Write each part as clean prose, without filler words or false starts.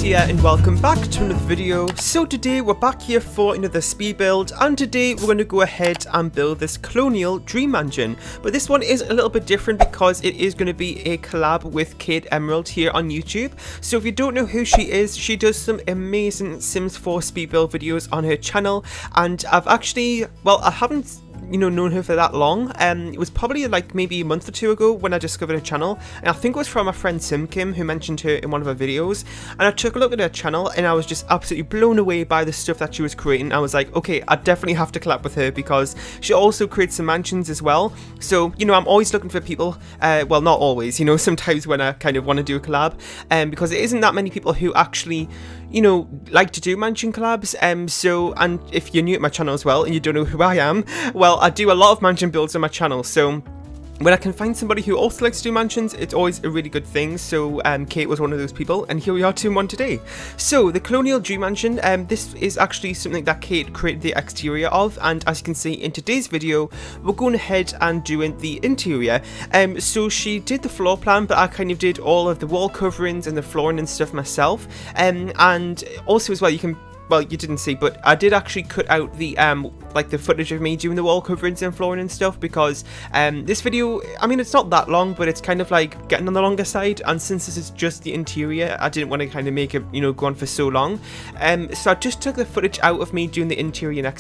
here and welcome back to another video. So today we're back here for another speed build, and today we're going to go ahead and build this Colonial Dream Mansion. But this one is a little bit different because it is going to be a collab with Kate Emerald here on YouTube. So if you don't know who she is, she does some amazing Sims 4 speed build videos on her channel, and I've actually, well, I haven't known her for that long. It was probably like maybe a month or two ago when I discovered her channel, and I think it was from my friend Kim who mentioned her in one of her videos, and I took a look at her channel and I was just absolutely blown away by the stuff that she was creating. I was like, okay, I definitely have to collab with her because she also creates some mansions as well. So I'm always looking for people, well, not always, sometimes when I kind of want to do a collab, because it isn't that many people who actually like to do mansion collabs. And if you're new at my channel as well and you don't know who I am, well, I do a lot of mansion builds on my channel, so when I can find somebody who also likes to do mansions, it's always a really good thing. So Kate was one of those people, and here we are doing one today. So the Colonial Dream Mansion, this is actually something that Kate created the exterior of, and as you can see in today's video, we're going ahead and doing the interior. So she did the floor plan, but I kind of did all of the wall coverings and the flooring and stuff myself. And also as well, well, you didn't see, but I did actually cut out the like the footage of me doing the wall coverings and flooring and stuff, because this video, I mean, it's not that long, but it's kind of like getting on the longer side, and since this is just the interior, I didn't want to kind of make it go on for so long. So I just took the footage out of me doing the interior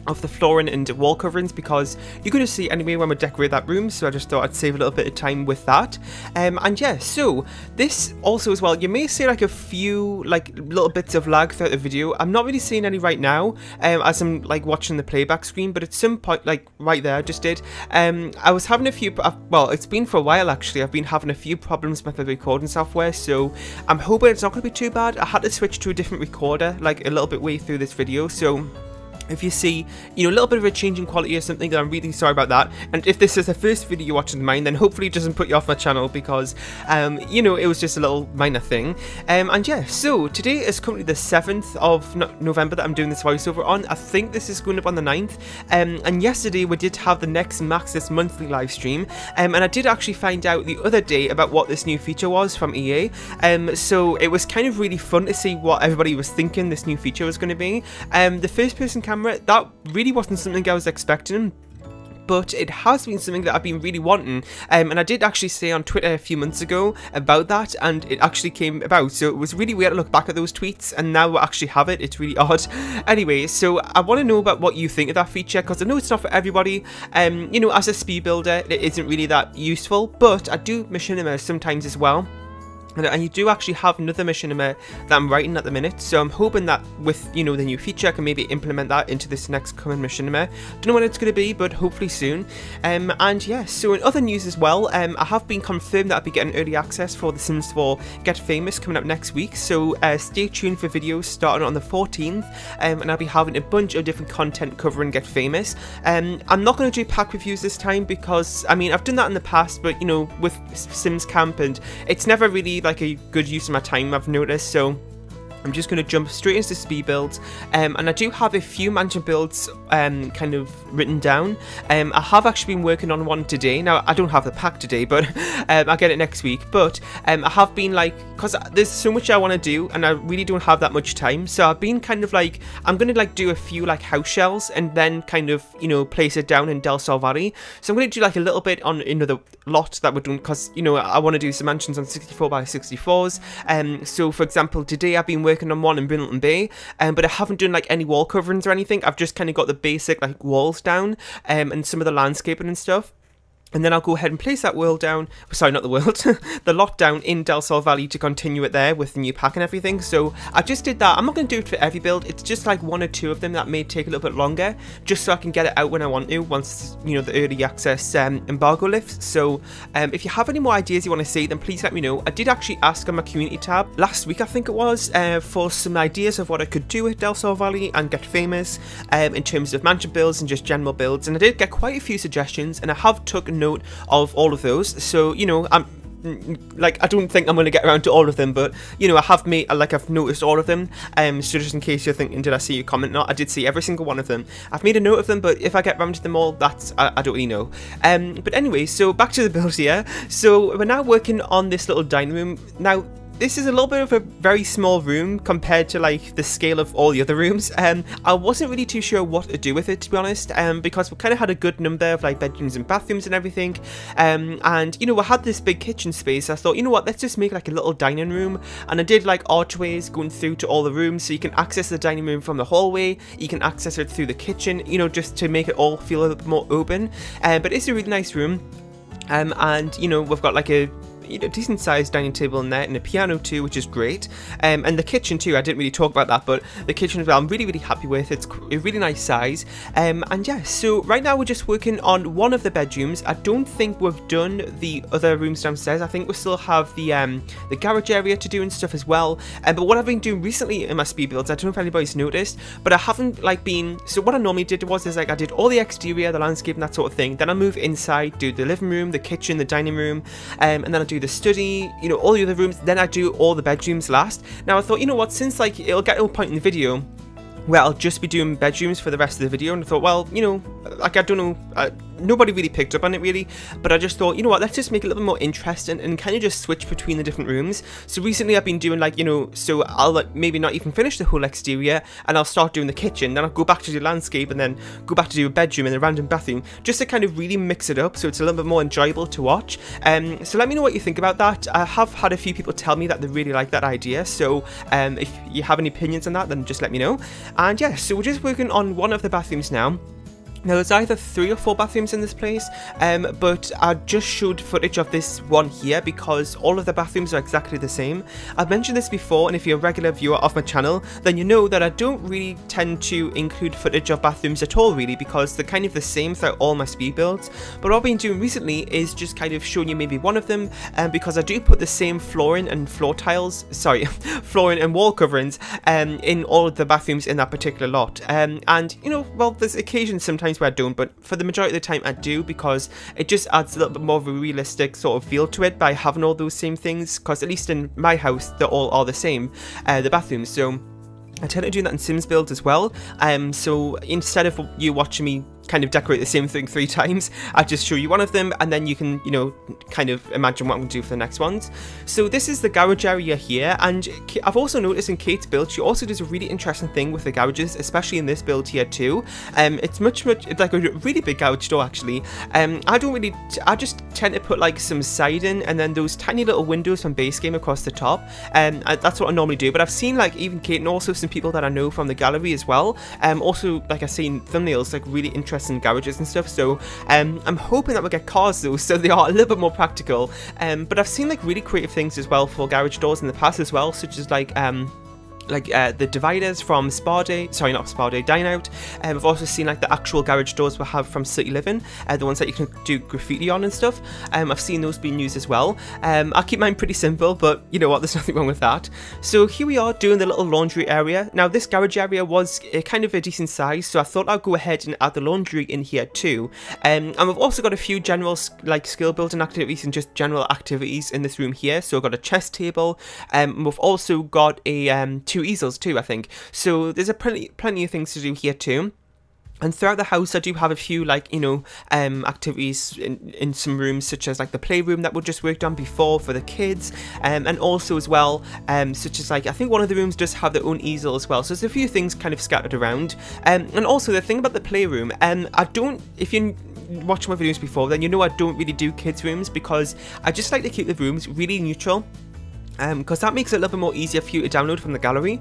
of the flooring and wall coverings, because you're going to see anyway when we decorate that room, so I just thought I'd save a little bit of time with that. And yeah, so this also as well, you may see like a few like little bits of lag throughout the video. I'm not really seeing any right now as I'm like watching the playback screen, but at some point, like right there I just did, I was having a few, well, it's been for a while actually, I've been having a few problems with the recording software, so I'm hoping it's not going to be too bad. I had to switch to a different recorder like a little bit way through this video, so if you see, a little bit of a change in quality or something, then I'm really sorry about that. And if this is the first video you're watching of mine, then hopefully it doesn't put you off my channel, because, it was just a little minor thing. And yeah, so today is currently the 7th of November that I'm doing this voiceover on. I think this is going up on the 9th. And yesterday we did have the next Maxis monthly live stream. And I did actually find out the other day about what this new feature was from EA. So it was kind of really fun to see what everybody was thinking this new feature was going to be. The first person camera, that really wasn't something I was expecting, but it has been something that I've been really wanting, and I did actually say on Twitter a few months ago about that, and it actually came about, so it was really weird to look back at those tweets, and now we actually have it. It's really odd. Anyway, so I want to know about what you think of that feature, because I know it's not for everybody. As a speed builder, it isn't really that useful, but I do machinima sometimes as well. And you do actually have another machinima that I'm writing at the minute, so I'm hoping that with, the new feature, I can maybe implement that into this next coming machinima. Don't know when it's going to be, but hopefully soon. And yeah, so in other news as well, I have been confirmed that I'll be getting early access for the Sims 4 Get Famous coming up next week, so stay tuned for videos starting on the 14th, and I'll be having a bunch of different content covering Get Famous. I'm not going to do pack reviews this time, because, I mean, I've done that in the past, but, with Sims Camp, and it's never really like a good use of my time, I've noticed, so I'm just going to jump straight into speed builds, and I do have a few mansion builds kind of written down. I have actually been working on one today. Now, I don't have the pack today, but I'll get it next week, but I have been like, because there's so much I want to do, and I really don't have that much time, so I've been kind of like, I'm going to like do a few like house shells, and then kind of, place it down in Del Sol Valley. So I'm going to do like a little bit on the lot that we're doing, because, I want to do some mansions on 64x64s. So for example, today I've been working on one in Brindleton Bay, but I haven't done like any wall coverings or anything. I've just kind of got the basic like walls down, and some of the landscaping and stuff. And then I'll go ahead and place that world down, sorry, not the world, the lot down in Del Sol Valley to continue it there with the new pack and everything. So I just did that. I'm not going to do it for every build. It's just like one or two of them that may take a little bit longer, just so I can get it out when I want to, once, the early access embargo lifts. So if you have any more ideas you want to see, then please let me know. I did actually ask on my community tab last week, I think it was, for some ideas of what I could do with Del Sol Valley and Get Famous in terms of mansion builds and just general builds. And I did get quite a few suggestions, and I have took note of all of those, so I'm like, I don't think I'm going to get around to all of them, but I have made, like, I've noticed all of them, so just in case you're thinking, did I see your comment? No, I did see every single one of them. I've made a note of them, but if I get around to them all, that's, I don't really know. But anyway, so back to the build here. So we're now working on this little dining room. Now, this is a little bit of a very small room compared to like the scale of all the other rooms. I wasn't really too sure what to do with it, to be honest, because we kind of had a good number of like bedrooms and bathrooms and everything, and you know, we had this big kitchen space. I thought, you know what, let's just make like a little dining room, and I did like archways going through to all the rooms, so you can access the dining room from the hallway, you can access it through the kitchen, you know, just to make it all feel a little bit more open. But it's a really nice room, and you know, we've got like a decent sized dining table in there and a piano too, which is great, and the kitchen too. I didn't really talk about that, but the kitchen as well, I'm really happy with. It's a really nice size, and yeah, so right now we're just working on one of the bedrooms. I don't think we've done the other rooms downstairs. I think we still have the garage area to do and stuff as well, but what I've been doing recently in my speed builds, I don't know if anybody's noticed, but I haven't like been, so what I normally did was is like I did all the exterior, the landscape and that sort of thing, then I move inside, do the living room, the kitchen, the dining room, and then I do the study, you know, all the other rooms, then I do all the bedrooms last. Now I thought, you know what, since like it'll get to a point in the video where I'll just be doing bedrooms for the rest of the video, and I thought, well, you know, like I don't know, nobody really picked up on it really, but I just thought, you know what, let's just make it a little bit more interesting and kind of just switch between the different rooms. So recently I've been doing like, you know, so I'll like maybe not even finish the whole exterior, and I'll start doing the kitchen, then I'll go back to do landscape, and then go back to do a bedroom and a random bathroom, just to kind of really mix it up so it's a little bit more enjoyable to watch. So let me know what you think about that. I have had a few people tell me that they really like that idea, so if you have any opinions on that, then just let me know. And yeah, so we're just working on one of the bathrooms now. Now there's either 3 or 4 bathrooms in this place, but I just showed footage of this one here because all of the bathrooms are exactly the same. I've mentioned this before, and if you're a regular viewer of my channel, then you know that I don't really tend to include footage of bathrooms at all really, because they're kind of the same throughout all my speed builds. But what I've been doing recently is just kind of showing you maybe one of them, because I do put the same flooring and floor tiles, sorry, flooring and wall coverings in all of the bathrooms in that particular lot. And you know, well, there's occasions sometimes where I don't, but for the majority of the time I do, because it just adds a little bit more of a realistic sort of feel to it by having all those same things, because at least in my house they all are the same, the bathrooms. So I tend to do that in Sims builds as well. So instead of you watching me kind of decorate the same thing 3 times, I just show you one of them, and then you can, you know, kind of imagine what I'm going to do for the next ones. So this is the garage area here, and I've also noticed in Kate's build, she also does a really interesting thing with the garages, especially in this build here too. It's it's like a really big garage door actually. I just tend to put like some siding and then those tiny little windows from base game across the top, and that's what I normally do. But I've seen like even Kate and also some people that I know from the gallery as well, also like I've seen thumbnails like really interesting garages and stuff, so I'm hoping that we'll get cars though, so they are a little bit more practical, but I've seen like really creative things as well for garage doors in the past as well, such as like the dividers from Spa Day, sorry, not Spa Day, Dine Out. I've also seen like the actual garage doors we have from City Living, the ones that you can do graffiti on and stuff. I've seen those being used as well. I'll keep mine pretty simple, but you know what, there's nothing wrong with that. So here we are doing the little laundry area. Now this garage area was kind of a decent size, so I thought I'd go ahead and add the laundry in here too. And we've also got a few general like skill building activities and just general activities in this room here. So I've got a chess table, and we've also got a 2 easels too, I think. So there's plenty of things to do here too. And throughout the house I do have a few like, you know, activities in some rooms, such as like the playroom that we just worked on before for the kids, and also as well such as like I think one of the rooms does have their own easel as well, so there's a few things kind of scattered around. And also the thing about the playroom, I don't, if you watched my videos before, then you know I don't really do kids rooms, because I just like to keep the rooms really neutral, because that makes it a little bit more easier for you to download from the gallery.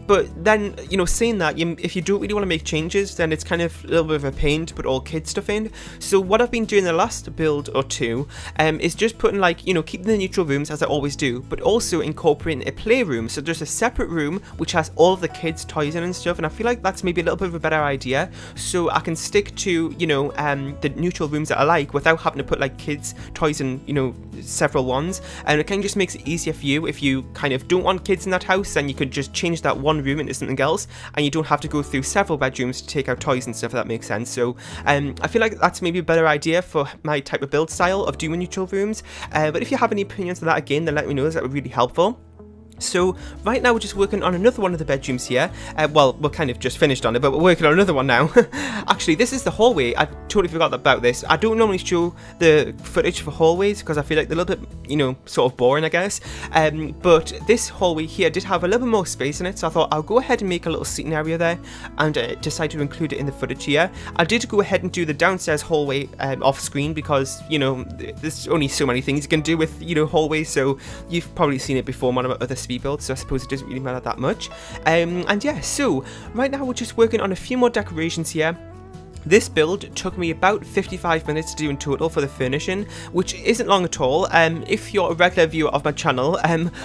But then, you know, saying that, if you don't really want to make changes, then it's kind of a little bit of a pain to put all kids stuff in. So what I've been doing the last build or two is just putting like, you know, keeping the neutral rooms as I always do, but also incorporating a playroom. So there's a separate room which has all of the kids' toys in and stuff, and I feel like that's maybe a little bit of a better idea, so I can stick to, you know, the neutral rooms that I like without having to put like kids' toys in, you know, several ones. And it kind of just makes it easier for you. If you kind of don't want kids in that house, then you could just change that one room into something else, and you don't have to go through several bedrooms to take out toys and stuff, if that makes sense. So I feel like that's maybe a better idea for my type of build style of doing neutral rooms. But if you have any opinions on that, again, then let me know, that would be really helpful. So right now we're just working on another one of the bedrooms here. Well, we're kind of just finished on it, but we're working on another one now. Actually, this is the hallway. I totally forgot about this. I don't normally show the footage for hallways because I feel like they're a little bit, you know, sort of boring, I guess. But this hallway here did have a little bit more space in it, so I thought I'll go ahead and make a little seating area there and decide to include it in the footage here. I did go ahead and do the downstairs hallway off screen because, you know, there's only so many things you can do with, you know, hallways, so you've probably seen it before in one of my other speed builds, so I suppose it doesn't really matter that much. And yeah, so right now we're just working on a few more decorations here. This build took me about 55 minutes to do in total for the furnishing, which isn't long at all. If you're a regular viewer of my channel,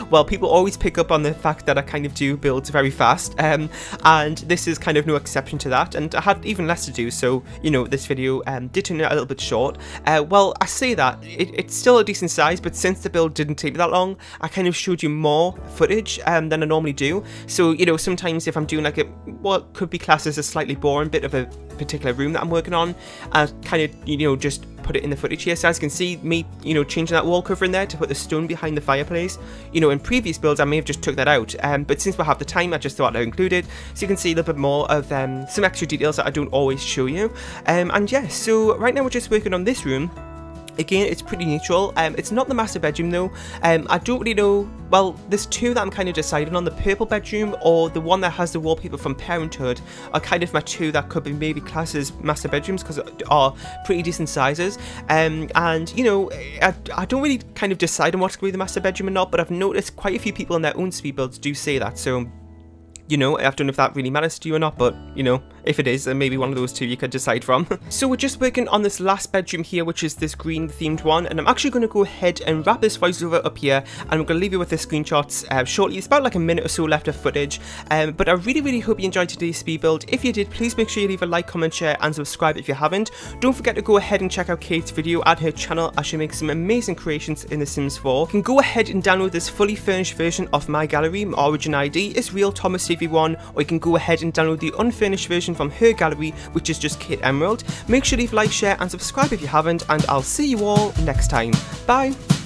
well, people always pick up on the fact that I kind of do builds very fast, and this is kind of no exception to that, and I had even less to do, so, you know, this video did turn out a little bit short. Well, I say that, it's still a decent size, but since the build didn't take me that long, I kind of showed you more footage than I normally do, so, you know, sometimes if I'm doing like what could be classed as a slightly boring bit of a particular room that I'm working on, I kind of, you know, just put it in the footage here. So as you can see me, you know, changing that wall cover in there to put the stone behind the fireplace. You know, in previous builds I may have just took that out, but since we have the time, I just thought I'd include it so you can see a little bit more of some extra details that I don't always show you. And yeah, so right now we're just working on this room. Again, it's pretty neutral. It's not the master bedroom though. I don't really know. Well, there's two that I'm kind of deciding on. The purple bedroom or the one that has the wallpaper from Parenthood are kind of my two that could be maybe classed as master bedrooms because they are pretty decent sizes. And you know, I don't really kind of decide on what's going to be the master bedroom or not, but I've noticed quite a few people in their own speed builds do say that. So, you know, I don't know if that really matters to you or not, but, you know, if it is, then maybe one of those two you could decide from. So we're just working on this last bedroom here, which is this green themed one, and I'm actually going to go ahead and wrap this voiceover up here, and I'm going to leave you with the screenshots shortly. It's about like a minute or so left of footage, but I really hope you enjoyed today's speed build. If you did, please make sure you leave a like, comment, share, and subscribe if you haven't. Don't forget to go ahead and check out Kate's video at her channel as she makes some amazing creations in The Sims 4. You can go ahead and download this fully furnished version of my gallery. My origin ID is Real Thomas CV1, or you can go ahead and download the unfinished version from her gallery, which is just Kate Emerald. Make sure to leave a like, share, and subscribe if you haven't, and I'll see you all next time. Bye!